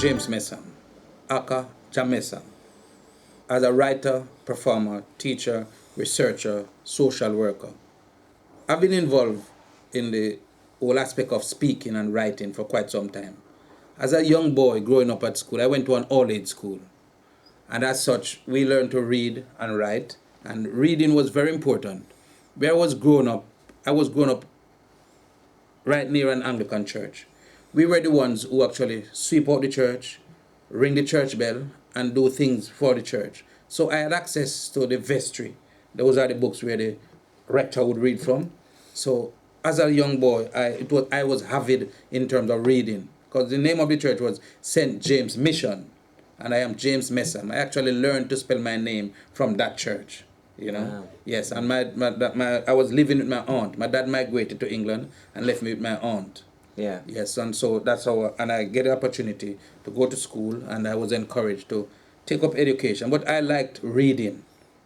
James Messum, aka Jamaica, as a writer, performer, teacher, researcher, social worker. I've been involved in the whole aspect of speaking and writing for quite some time. As a young boy growing up at school, I went to an all-age school. And as such, we learned to read and write. And reading was very important. Where I was growing up right near an Anglican church. We were the ones who actually sweep out the church, ring the church bell, and do things for the church. So I had access to the vestry. Those are the books where the rector would read from. So as a young boy, I was avid in terms of reading, because the name of the church was St. James Mission, and I am James Messum. I actually learned to spell my name from that church. Wow. Yes, and I was living with my aunt. My dad migrated to England and left me with my aunt. Yeah. Yes, and so that's how, and I get the opportunity to go to school, and I was encouraged to take up education. But I liked reading,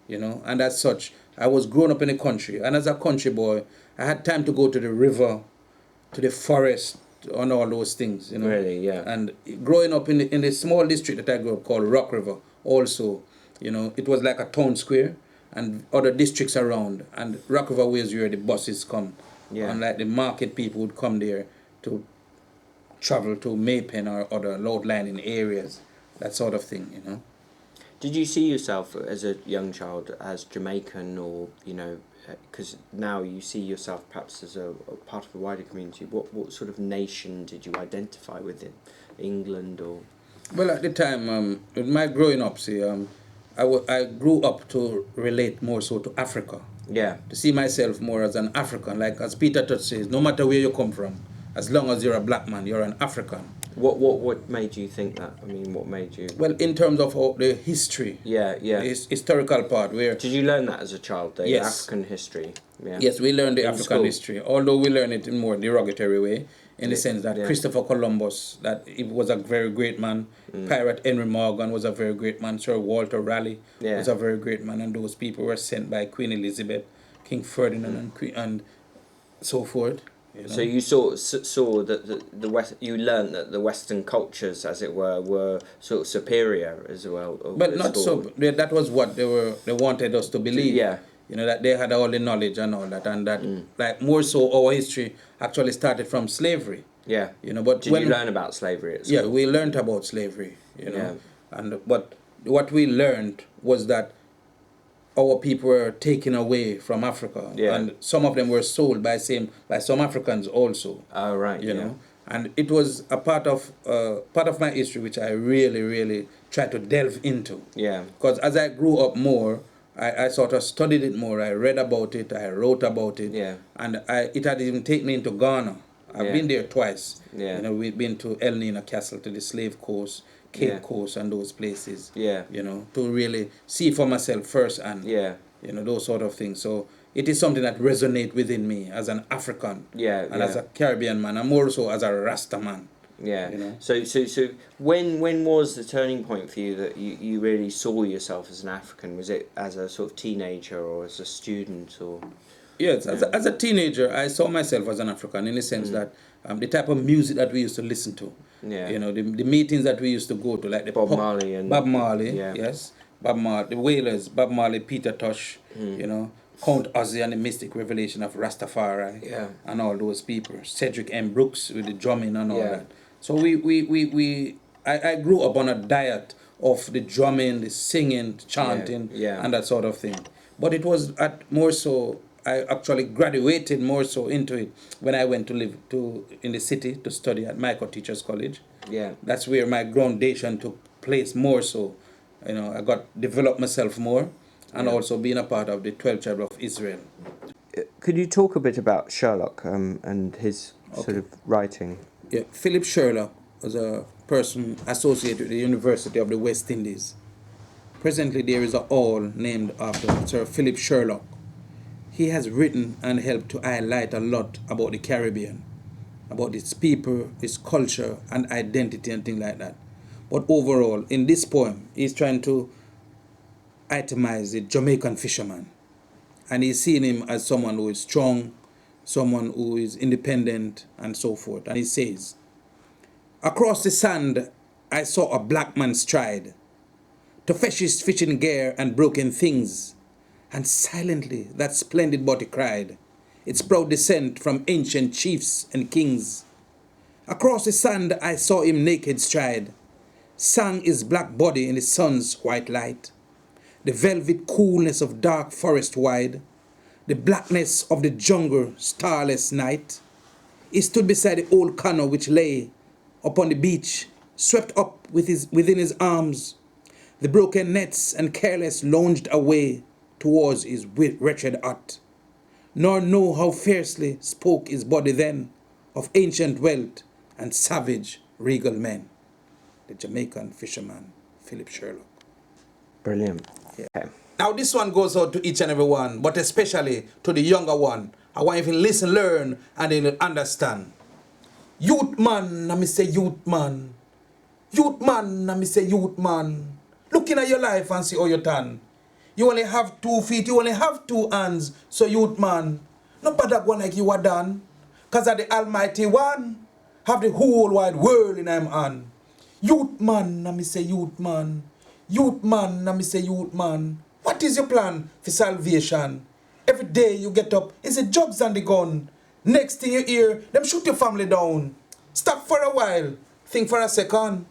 and as such, I was growing up in the country, and as a country boy, I had time to go to the river, to the forest, and all those things, Really, yeah. And growing up in the small district that I grew up called Rock River, also, it was like a town square, and other districts around, and Rock River was where the buses come. Yeah. And like the market people would come there to travel to Maypen or other load-lining areas, that sort of thing, Did you see yourself as a young child as Jamaican, or, because now you see yourself perhaps as a part of a wider community, what sort of nation did you identify within? England or? Well, at the time, with my growing up, I grew up to relate more so to Africa. Yeah. To see myself more as an African, like as Peter Touch says, no matter where you come from, as long as you're a black man, you're an African. What made you think that? I mean, what made you? Well, in terms of the history. Yeah. The historical part where. Did you learn that as a child, the Yes. African history? Yeah. Yes, we learned the In African school. history, although we learn it in more derogatory way, in the sense that Yeah. Christopher Columbus, that he was a very great man, Pirate Henry Morgan was a very great man, Sir Walter Raleigh was a very great man, and those people were sent by Queen Elizabeth, King Ferdinand, and so forth. So you saw that the West. You learned that the Western cultures, as it were sort of superior as well. But not so. That was what they wanted us to believe. Yeah. That they had all the knowledge and all that, and that like more so our history actually started from slavery. Yeah. But Did you learn about slavery at school? Yeah, we learned about slavery. Yeah. But what we learned was that our people were taken away from Africa, and some of them were sold by some Africans also. Oh, right. And it was a part of my history which I really, really tried to delve into. Yeah. Because as I grew up more, I sort of studied it more. I read about it. I wrote about it. Yeah. And it had even taken me into Ghana. I've been there twice. Yeah. We've been to El Nina Castle, to the Slave Coast, Cape Coast, and those places. Yeah. To really see for myself first, and those sort of things. So it is something that resonates within me as an African. And as a Caribbean man, and more so as a Rasta man. Yeah. So when was the turning point for you that you really saw yourself as an African? Was it as a sort of teenager or as a student or? Yes, as a teenager, I saw myself as an African in the sense that the type of music that we used to listen to. Yeah. The meetings that we used to go to, like the Bob Marley, yes, Bob Marley, the Wailers, Bob Marley, Peter Tosh, Count Ozzy and the Mystic Revelation of Rastafari, and all those people, Cedric M. Brooks with the drumming and all that. So I grew up on a diet of the drumming, the singing, chanting, and that sort of thing. But it was more so. I actually graduated more so into it when I went to live in the city to study at Michael Teachers College. Yeah. That's where my groundation took place more so. I got developed myself more, and also being a part of the 12 Tribes of Israel. Could you talk a bit about Sherlock and his sort of writing? Yeah, Philip Sherlock was a person associated with the University of the West Indies. Presently, there is a hall named after Sir Philip Sherlock. He has written and helped to highlight a lot about the Caribbean, about its people, its culture, and identity and things like that. But overall, in this poem, he's trying to itemize the Jamaican fisherman. And he's seeing him as someone who is strong, someone who is independent, and so forth. And he says, "Across the sand I saw a black man stride to fetch his fishing gear and broken things, and silently that splendid body cried its proud descent from ancient chiefs and kings. Across the sand I saw him naked stride, sang his black body in the sun's white light, the velvet coolness of dark forest wide, the blackness of the jungle starless night. He stood beside the old canoe which lay upon the beach, swept up within his arms. The broken nets and careless lounged away towards his wretched hut, nor know how fiercely spoke his body then of ancient wealth and savage regal men. The Jamaican fisherman, Philip Sherlock. Brilliant. Yeah. Okay. Now this one goes out to each and every one, but especially to the younger one. I want you to listen, learn, and then understand. Youth man, I me say youth man. Youth man, I me say youth man. Looking at your life and see how you turn. You only have 2 feet, you only have 2 hands, so youth man. No bother go like you are done. Cause of the Almighty One have the whole wide world in him hand. Youth man, I me say youth man. Youth man, I me say youth man. What is your plan for salvation? Every day you get up, it's the jobs and the gun. Next thing you hear, them shoot your family down. Stop for a while, think for a second.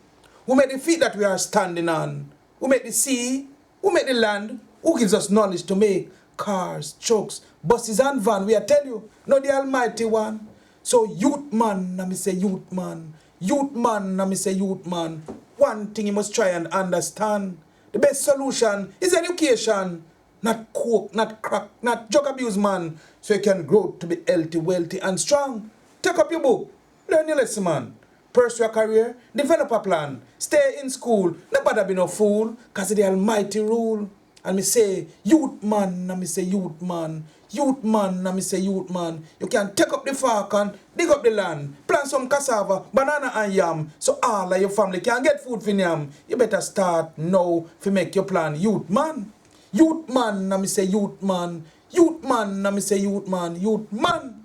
Who made the feet that we are standing on? Who made the sea? Who made the land? Who gives us knowledge to make cars, trucks, buses and van? We are tell you, not the Almighty One. So youth man, I me say youth man. Youth man, I me say youth man. One thing you must try and understand. The best solution is education. Not coke, not crack, not drug abuse, man. So you can grow to be healthy, wealthy and strong. Take up your book. Learn your lesson, man. Pursue a career. Develop a plan. Stay in school. Nobody be no fool. Because of the Almighty rule. And me say, youth man, and me say youth man. Youth man, and me say youth man. You can take up the fork and dig up the land. Plant some cassava, banana and yam. So all of your family can get food for yam. You better start now to make your plan. Youth man. Youth man, and me say youth man. Youth man, and me say youth man. Youth man.